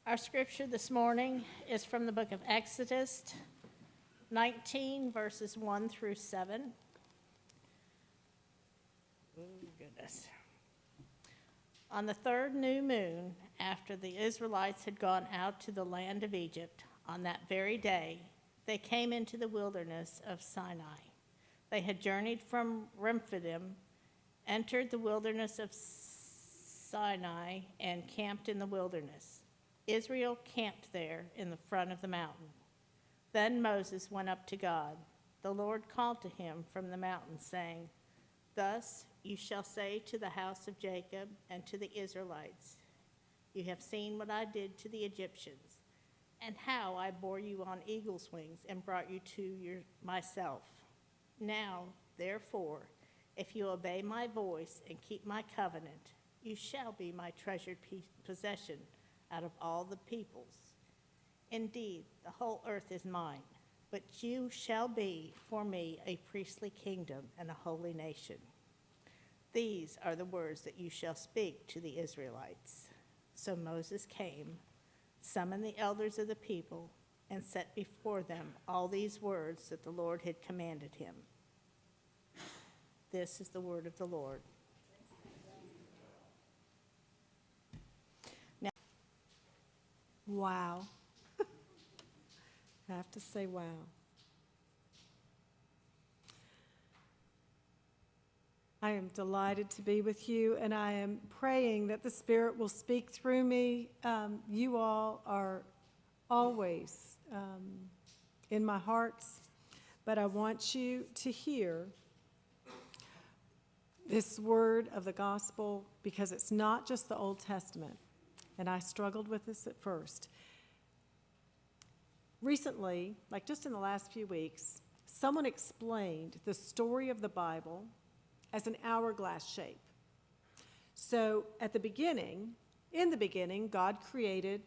Our scripture this morning is from the book of Exodus 19, verses 1 through 7. Oh, goodness. On the third new moon, after the Israelites had gone out to the land of Egypt, on that very day, they came into the wilderness of Sinai. They had journeyed from Rephidim, entered the wilderness of Sinai, and camped in the wilderness. Israel camped there in the front of the mountain. Then Moses went up to God. The Lord called to him from the mountain, saying, "Thus you shall say to the house of Jacob and to the Israelites, you have seen what I did to the Egyptians, and how I bore you on eagle's wings and brought you to myself. Now, therefore, if you obey my voice and keep my covenant, you shall be my treasured possession out of all the peoples. Indeed, the whole earth is mine, but you shall be for me a priestly kingdom and a holy nation. These are the words that you shall speak to the Israelites." So Moses came, summoned the elders of the people, and set before them all these words that the Lord had commanded him. This is the word of the Lord. Wow. I have to say, wow. I am delighted to be with you, and I am praying that the Spirit will speak through me. You all are always in my hearts, but I want you to hear this word of the gospel, because it's not just the Old Testament. And I struggled with this at first. Recently, like just in the last few weeks, someone explained the story of the Bible as an hourglass shape. So in the beginning, God created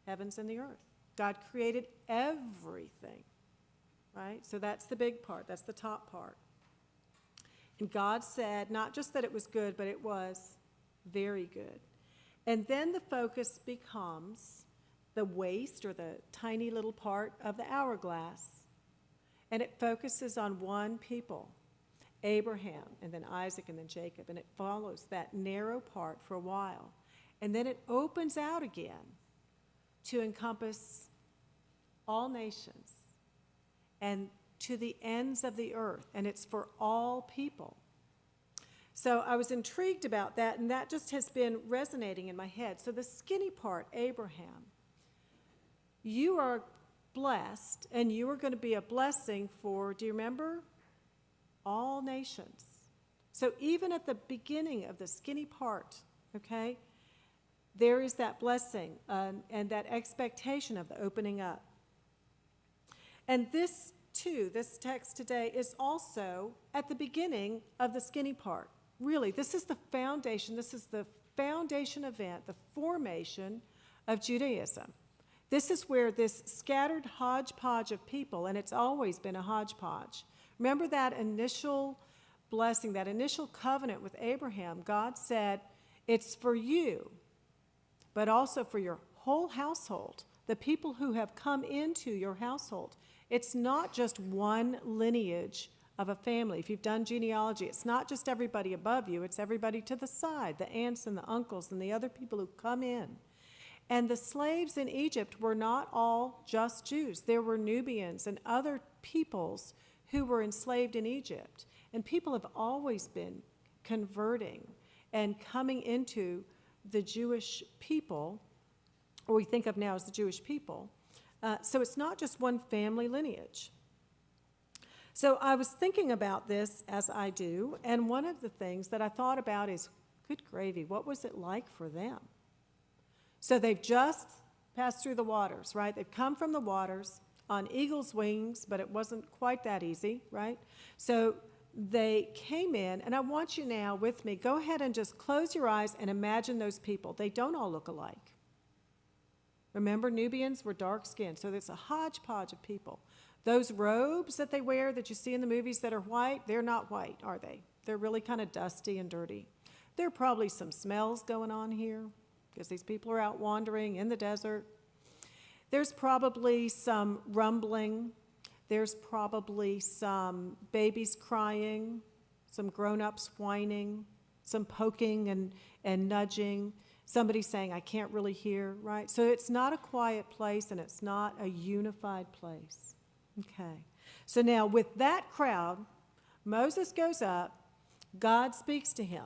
heavens and the earth. God created everything, right? So that's the big part. That's the top part. And God said not just that it was good, but it was very good. And then the focus becomes the waist, or the tiny little part of the hourglass, and it focuses on one people, Abraham, and then Isaac, and then Jacob, and it follows that narrow part for a while. And then it opens out again to encompass all nations and to the ends of the earth, and it's for all people. So I was intrigued about that, and that just has been resonating in my head. So the skinny part, Abraham, you are blessed, and you are going to be a blessing for, do you remember? All nations. So even at the beginning of the skinny part, okay, there is that blessing and that expectation of the opening up. And this, too, this text today is also at the beginning of the skinny part. Really, this is the foundation. This is the foundation event, the formation of Judaism. This is where this scattered hodgepodge of people, and it's always been a hodgepodge. Remember that initial blessing, that initial covenant with Abraham? God said, it's for you, but also for your whole household, the people who have come into your household. It's not just one lineage of a family. If you've done genealogy, it's not just everybody above you, it's everybody to the side, the aunts and the uncles and the other people who come in. And the slaves in Egypt were not all just Jews. There were Nubians and other peoples who were enslaved in Egypt. And people have always been converting and coming into the Jewish people, or we think of now as the Jewish people. So it's not just one family lineage. So I was thinking about this, as I do, and one of the things that I thought about is, good gravy, what was it like for them? So they've just passed through the waters, right? They've come from the waters on eagle's wings, but it wasn't quite that easy, right? So they came in, and I want you now with me, go ahead and just close your eyes and imagine those people. They don't all look alike. Remember, Nubians were dark-skinned, so there's a hodgepodge of people. Those robes that they wear that you see in the movies that are white, they're not white, are they? They're really kind of dusty and dirty. There are probably some smells going on here. because these people are out wandering in the desert. There's probably some rumbling. There's probably some babies crying, some grown-ups whining, some poking and nudging, somebody saying, I can't really hear, right? So it's not a quiet place, and it's not a unified place. Okay. So now with that crowd, Moses goes up, God speaks to him.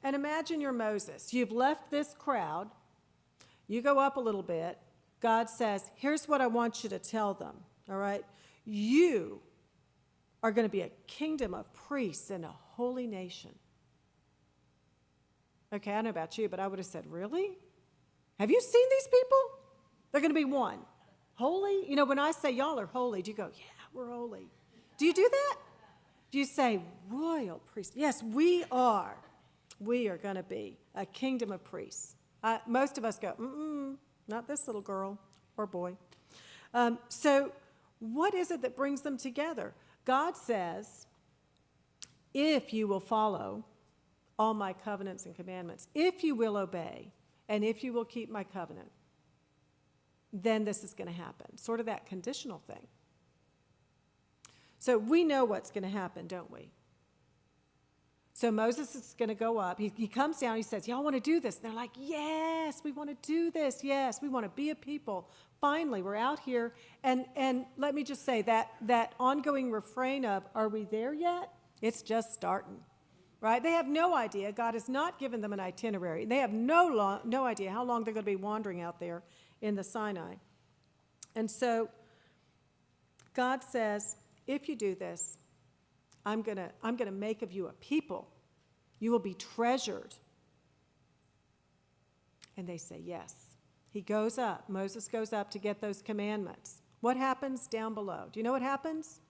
And imagine you're Moses. You've left this crowd. You go up a little bit. God says, here's what I want you to tell them, all right? You are going to be a kingdom of priests and a holy nation. Okay, I don't know about you, but I would have said, really? Have you seen these people? They're going to be one. Holy? You know, when I say y'all are holy, do you go, yeah, we're holy? Do you do that? Do you say, royal priest? Yes, we are. We are going to be a kingdom of priests. Most of us go, not this little girl or boy. So what is it that brings them together? God says, if you will follow all my covenants and commandments, if you will obey, and if you will keep my covenant, then this is going to happen. Sort of that conditional thing. So we know what's going to happen, don't we? So Moses is going to go up. He comes down. He says, y'all want to do this? And they're like, yes, we want to do this. Yes, we want to be a people. Finally, we're out here. And let me just say that ongoing refrain of, are we there yet? It's just starting, right? They have no idea. God has not given them an itinerary. They have no idea how long they're going to be wandering out there in the Sinai. And so God says, if you do this, I'm going to make of you a people. You will be treasured. And they say yes. He goes up. Moses goes up to get those commandments. What happens down below? Do you know what happens?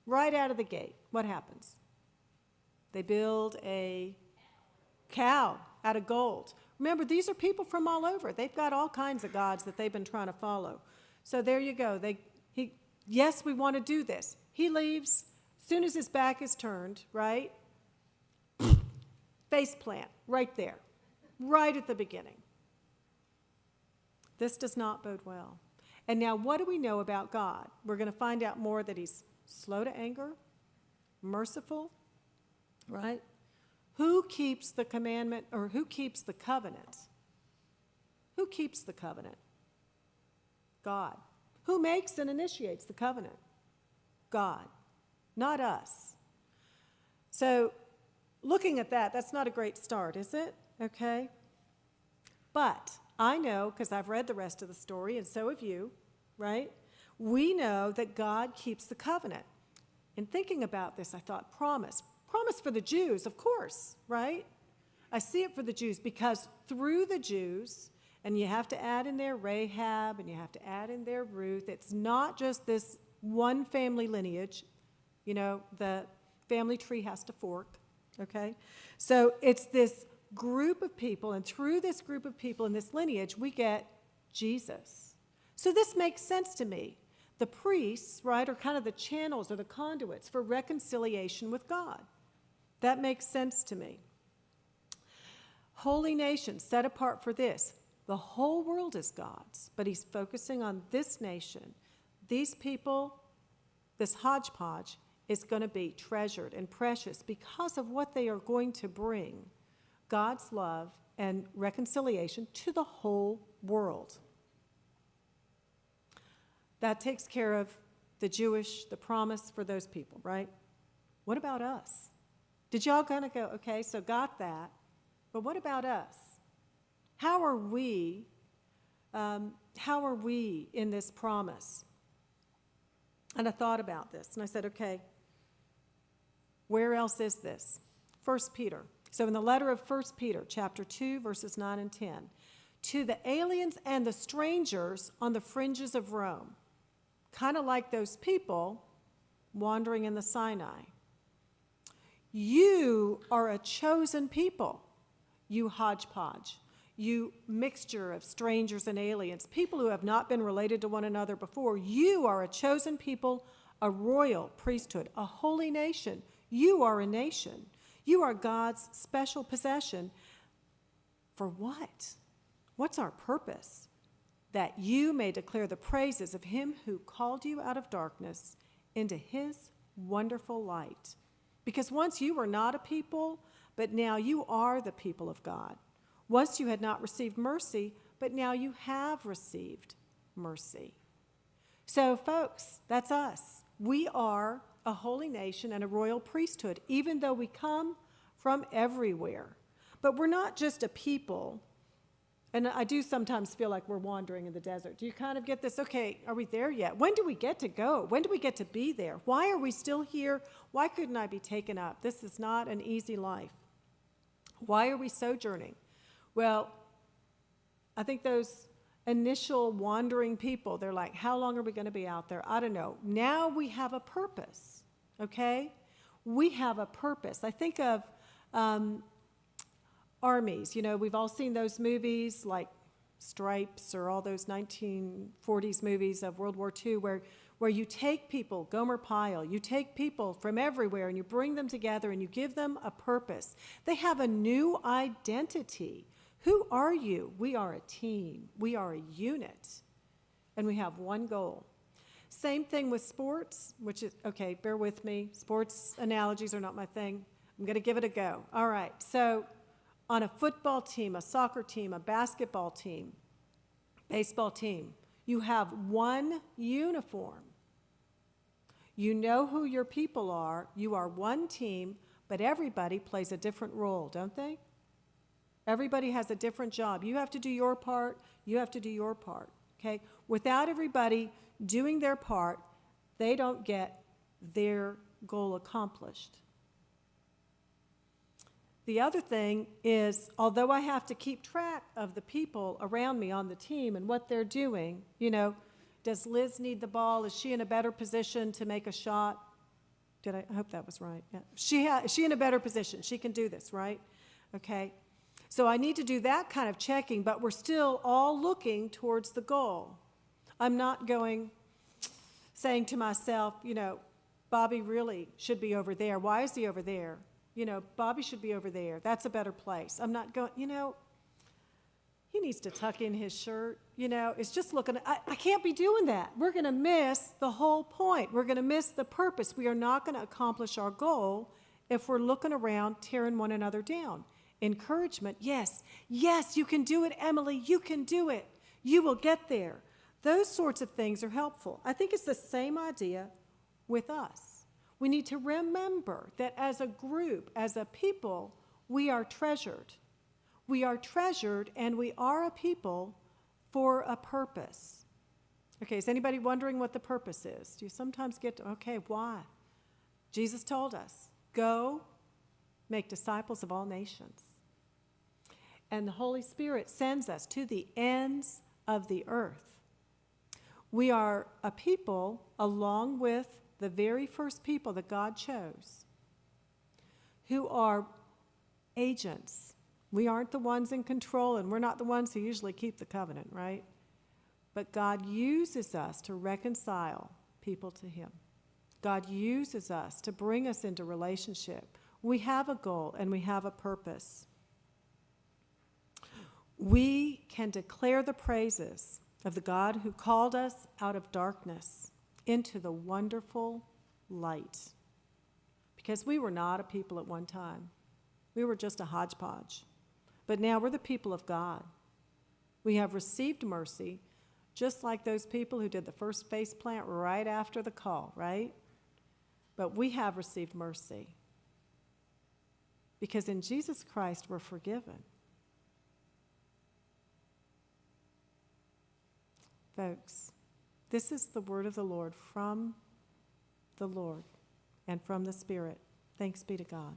Right out of the gate, what happens? They build a cow out of gold. Remember, these are people from all over. They've got all kinds of gods that they've been trying to follow. So there you go. Yes, we want to do this. He leaves. Soon as his back is turned, right? Face plant, right there, right at the beginning. This does not bode well. And now what do we know about God? We're going to find out more that he's slow to anger, merciful, right? Who keeps the commandment, or who keeps the covenant? Who keeps the covenant? God. Who makes and initiates the covenant? God. Not us. So looking at that, that's not a great start, is it? Okay. But I know, because I've read the rest of the story, and so have you, right? We know that God keeps the covenant. In thinking about this, I thought, promise. Promise for the Jews, of course, right? I see it for the Jews because through the Jews, and you have to add in there Rahab, and you have to add in there Ruth, it's not just this one family lineage. You know, the family tree has to fork, okay? So it's this group of people, and through this group of people in this lineage, we get Jesus. So this makes sense to me. The priests, right, are kind of the channels or the conduits for reconciliation with God. That makes sense to me. Holy nation, set apart for this. The whole world is God's, but he's focusing on this nation. These people, this hodgepodge, is going to be treasured and precious because of what they are going to bring, God's love and reconciliation to the whole world. That takes care of the promise for those people, right? What about us? Did y'all kind of go, okay, so got that, but what about us? How are we in this promise? And I thought about this, and I said, okay, where else is this? 1 Peter. So in the letter of 1 Peter, chapter 2, verses 9 and 10, to the aliens and the strangers on the fringes of Rome, kind of like those people wandering in the Sinai. You are a chosen people, you hodgepodge, you mixture of strangers and aliens, people who have not been related to one another before. You are a chosen people, a royal priesthood, a holy nation. You are a nation. You are God's special possession For what? What's our purpose? That you may declare the praises of him who called you out of darkness into his wonderful light. Because once you were not a people, but now you are the people of God. Once you had not received mercy, but now you have received mercy. So, folks, that's us. We are a holy nation and a royal priesthood, even though we come from everywhere. But we're not just a people. And I do sometimes feel like we're wandering in the desert. Do you kind of get this? Okay, are we there yet? When do we get to go? When do we get to be there? Why are we still here? Why couldn't I be taken up? This is not an easy life. Why are we sojourning? Well, I think those initial wandering people, they're like, how long are we going to be out there? I don't know. Now we have a purpose, okay? We have a purpose. I think of armies. You know, we've all seen those movies like Stripes or all those 1940s movies of World War II where you take people, Gomer Pyle, you take people from everywhere and you bring them together and you give them a purpose. They have a new identity. Who are you? We are a team. We are a unit. And we have one goal. Same thing with sports, which is, okay, bear with me. Sports analogies are not my thing. I'm going to give it a go. All right, so on a football team, a soccer team, a basketball team, baseball team, you have one uniform. You know who your people are. You are one team, but everybody plays a different role, don't they? Everybody has a different job. You have to do your part. You have to do your part, okay? Without everybody doing their part, they don't get their goal accomplished. The other thing is, although I have to keep track of the people around me on the team and what they're doing, you know, does Liz need the ball? Is she in a better position to make a shot? I hope that was right. Yeah. Is she in a better position? She can do this, right? Okay. So I need to do that kind of checking, but we're still all looking towards the goal. I'm not saying to myself, you know, Bobby really should be over there. Why is he over there? You know, Bobby should be over there. That's a better place. I'm not going, you know, he needs to tuck in his shirt. You know, it's just looking, I can't be doing that. We're going to miss the whole point. We're going to miss the purpose. We are not going to accomplish our goal if we're looking around tearing one another down. Encouragement, yes. Yes, you can do it, Emily. You can do it. You will get there. Those sorts of things are helpful. I think it's the same idea with us. We need to remember that as a group, as a people, we are treasured. We are treasured and we are a people for a purpose. Okay, is anybody wondering what the purpose is? Do you sometimes get to, okay, why? Jesus told us, go make disciples of all nations. And the Holy Spirit sends us to the ends of the earth. We are a people along with the very first people that God chose, who are agents. We aren't the ones in control, and we're not the ones who usually keep the covenant, right? But God uses us to reconcile people to him. God uses us to bring us into relationship. We have a goal, and we have a purpose. We can declare the praises of the God who called us out of darkness into the wonderful light. Because we were not a people at one time. We were just a hodgepodge. But now we're the people of God. We have received mercy, just like those people who did the first face plant right after the call, right? But we have received mercy. Because in Jesus Christ we're forgiven. Folks, this is the word of the Lord from the Lord and from the Spirit. Thanks be to God.